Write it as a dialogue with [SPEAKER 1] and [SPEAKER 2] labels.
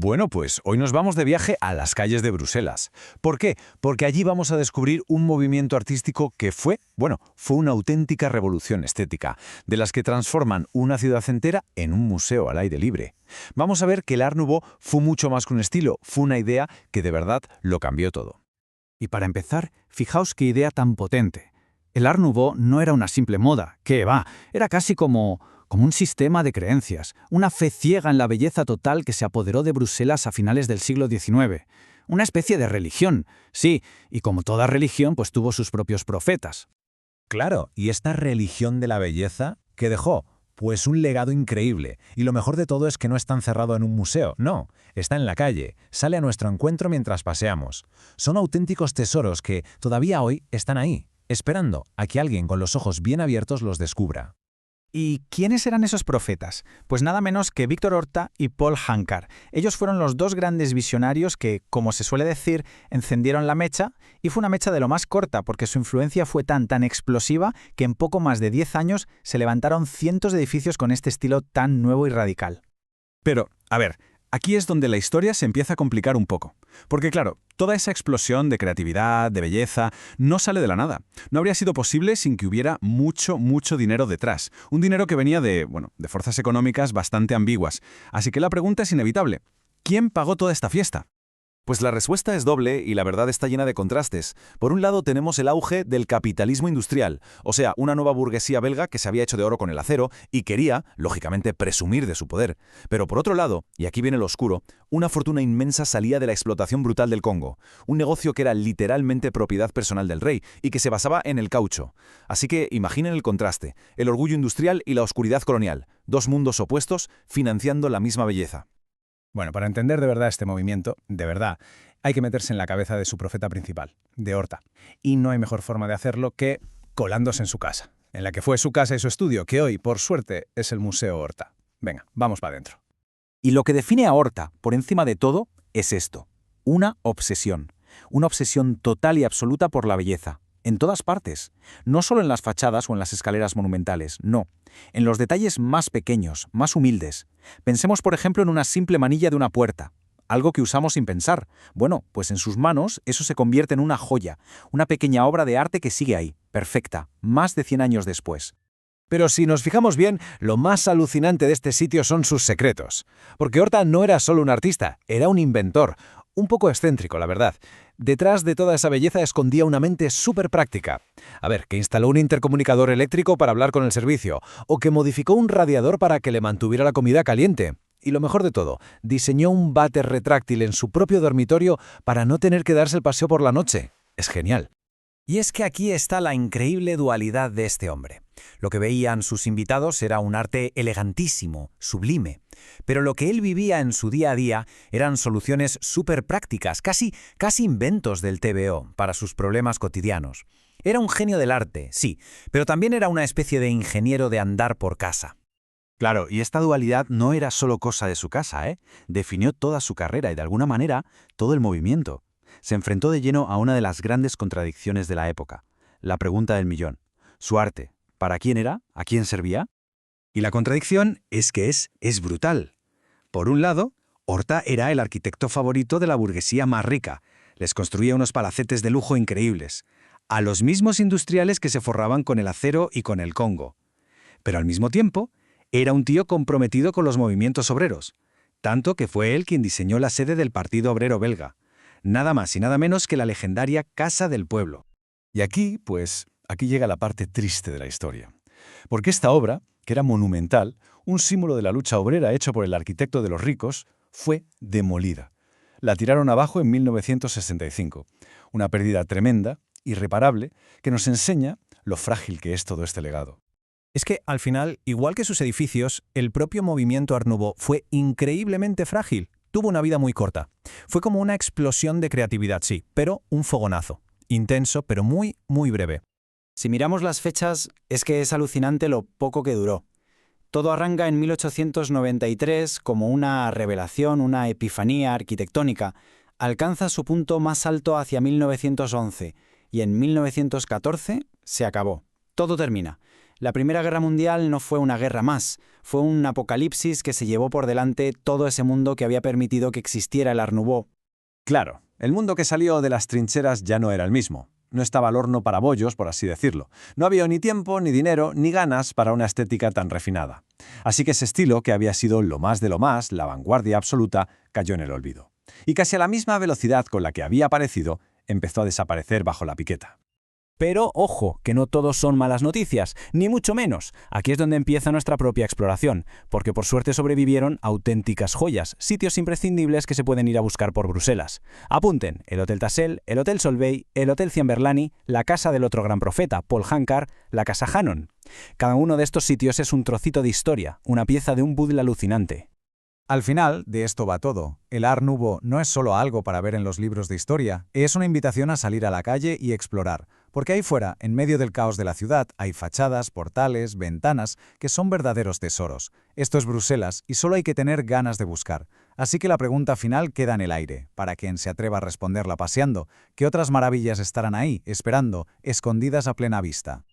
[SPEAKER 1] Bueno, pues hoy nos vamos de viaje a las calles de Bruselas. ¿Por qué? Porque allí vamos a descubrir un movimiento artístico que fue una auténtica revolución estética, de las que transforman una ciudad entera en un museo al aire libre. Vamos a ver que el Art Nouveau fue mucho más que un estilo, fue una idea que de verdad lo cambió todo.
[SPEAKER 2] Y para empezar, fijaos qué idea tan potente. El Art Nouveau no era una simple moda, ¡qué va! Era casi como un sistema de creencias, una fe ciega en la belleza total que se apoderó de Bruselas a finales del siglo XIX. Una especie de religión, sí, y como toda religión, pues tuvo sus propios profetas.
[SPEAKER 1] Claro, y esta religión de la belleza, ¿qué dejó? Pues un legado increíble, y lo mejor de todo es que no está encerrado en un museo, no, está en la calle, sale a nuestro encuentro mientras paseamos. Son auténticos tesoros que todavía hoy están ahí, esperando a que alguien con los ojos bien abiertos los descubra.
[SPEAKER 2] ¿Y quiénes eran esos profetas? Pues nada menos que Victor Horta y Paul Hankar. Ellos fueron los dos grandes visionarios que, como se suele decir, encendieron la mecha, y fue una mecha de lo más corta porque su influencia fue tan explosiva que en poco más de 10 años se levantaron cientos de edificios con este estilo tan nuevo y radical.
[SPEAKER 3] Pero, a ver, aquí es donde la historia se empieza a complicar un poco. Porque claro, toda esa explosión de creatividad, de belleza, no sale de la nada. No habría sido posible sin que hubiera mucho dinero detrás. Un dinero que venía de fuerzas económicas bastante ambiguas. Así que la pregunta es inevitable. ¿Quién pagó toda esta fiesta?
[SPEAKER 4] Pues la respuesta es doble y la verdad está llena de contrastes. Por un lado tenemos el auge del capitalismo industrial, o sea, una nueva burguesía belga que se había hecho de oro con el acero y quería, lógicamente, presumir de su poder. Pero por otro lado, y aquí viene lo oscuro, una fortuna inmensa salía de la explotación brutal del Congo, un negocio que era literalmente propiedad personal del rey y que se basaba en el caucho. Así que imaginen el contraste, el orgullo industrial y la oscuridad colonial, dos mundos opuestos financiando la misma belleza.
[SPEAKER 3] Bueno, para entender de verdad este movimiento, de verdad, hay que meterse en la cabeza de su profeta principal, de Horta. Y no hay mejor forma de hacerlo que colándose en su casa, en la que fue su casa y su estudio, que hoy, por suerte, es el Museo Horta. Venga, vamos para adentro.
[SPEAKER 4] Y lo que define a Horta, por encima de todo, es esto: una obsesión total y absoluta por la belleza. En todas partes, no solo en las fachadas o en las escaleras monumentales, no, en los detalles más pequeños, más humildes. Pensemos, por ejemplo, en una simple manilla de una puerta, algo que usamos sin pensar. Bueno, pues en sus manos eso se convierte en una joya, una pequeña obra de arte que sigue ahí, perfecta, más de 100 años después.
[SPEAKER 1] Pero si nos fijamos bien, lo más alucinante de este sitio son sus secretos. Porque Horta no era solo un artista, era un inventor. Un poco excéntrico, la verdad. Detrás de toda esa belleza escondía una mente súper práctica. A ver, que instaló un intercomunicador eléctrico para hablar con el servicio, o que modificó un radiador para que le mantuviera la comida caliente. Y lo mejor de todo, diseñó un váter retráctil en su propio dormitorio para no tener que darse el paseo por la noche. Es genial.
[SPEAKER 5] Y es que aquí está la increíble dualidad de este hombre. Lo que veían sus invitados era un arte elegantísimo, sublime, pero lo que él vivía en su día a día eran soluciones súper prácticas, casi inventos del TVO para sus problemas cotidianos. Era un genio del arte, sí, pero también era una especie de ingeniero de andar por casa.
[SPEAKER 4] Claro, y esta dualidad no era solo cosa de su casa, ¿eh? Definió toda su carrera y de alguna manera todo el movimiento. Se enfrentó de lleno a una de las grandes contradicciones de la época, la pregunta del millón. Su arte, ¿para quién era? ¿A quién servía?
[SPEAKER 3] Y la contradicción es que es brutal. Por un lado, Horta era el arquitecto favorito de la burguesía más rica. Les construía unos palacetes de lujo increíbles, a los mismos industriales que se forraban con el acero y con el Congo. Pero al mismo tiempo, era un tío comprometido con los movimientos obreros, tanto que fue él quien diseñó la sede del Partido Obrero Belga. Nada más y nada menos que la legendaria Casa del Pueblo. Y aquí llega la parte triste de la historia. Porque esta obra, que era monumental, un símbolo de la lucha obrera hecho por el arquitecto de los ricos, fue demolida. La tiraron abajo en 1965. Una pérdida tremenda, irreparable, que nos enseña lo frágil que es todo este legado.
[SPEAKER 2] Es que, al final, igual que sus edificios, el propio movimiento Art Nouveau fue increíblemente frágil. Tuvo una vida muy corta. Fue como una explosión de creatividad, sí, pero un fogonazo. Intenso, pero muy breve.
[SPEAKER 6] Si miramos las fechas, es que es alucinante lo poco que duró. Todo arranca en 1893 como una revelación, una epifanía arquitectónica. Alcanza su punto más alto hacia 1911 y en 1914 se acabó. Todo termina. La Primera Guerra Mundial no fue una guerra más, fue un apocalipsis que se llevó por delante todo ese mundo que había permitido que existiera el Art Nouveau.
[SPEAKER 3] Claro, el mundo que salió de las trincheras ya no era el mismo. No estaba al horno para bollos, por así decirlo. No había ni tiempo, ni dinero, ni ganas para una estética tan refinada. Así que ese estilo, que había sido lo más de lo más, la vanguardia absoluta, cayó en el olvido. Y casi a la misma velocidad con la que había aparecido, empezó a desaparecer bajo la piqueta.
[SPEAKER 5] Pero, ojo, que no todos son malas noticias, ni mucho menos. Aquí es donde empieza nuestra propia exploración, porque por suerte sobrevivieron auténticas joyas, sitios imprescindibles que se pueden ir a buscar por Bruselas. Apunten, el Hotel Tassel, el Hotel Solvay, el Hotel Ciamberlani, la casa del otro gran profeta, Paul Hankar, la casa Hannon. Cada uno de estos sitios es un trocito de historia, una pieza de un puzzle alucinante.
[SPEAKER 1] Al final, de esto va todo. El Art Nouveau no es solo algo para ver en los libros de historia, es una invitación a salir a la calle y explorar, porque ahí fuera, en medio del caos de la ciudad, hay fachadas, portales, ventanas, que son verdaderos tesoros. Esto es Bruselas y solo hay que tener ganas de buscar. Así que la pregunta final queda en el aire, para quien se atreva a responderla paseando, ¿qué otras maravillas estarán ahí, esperando, escondidas a plena vista?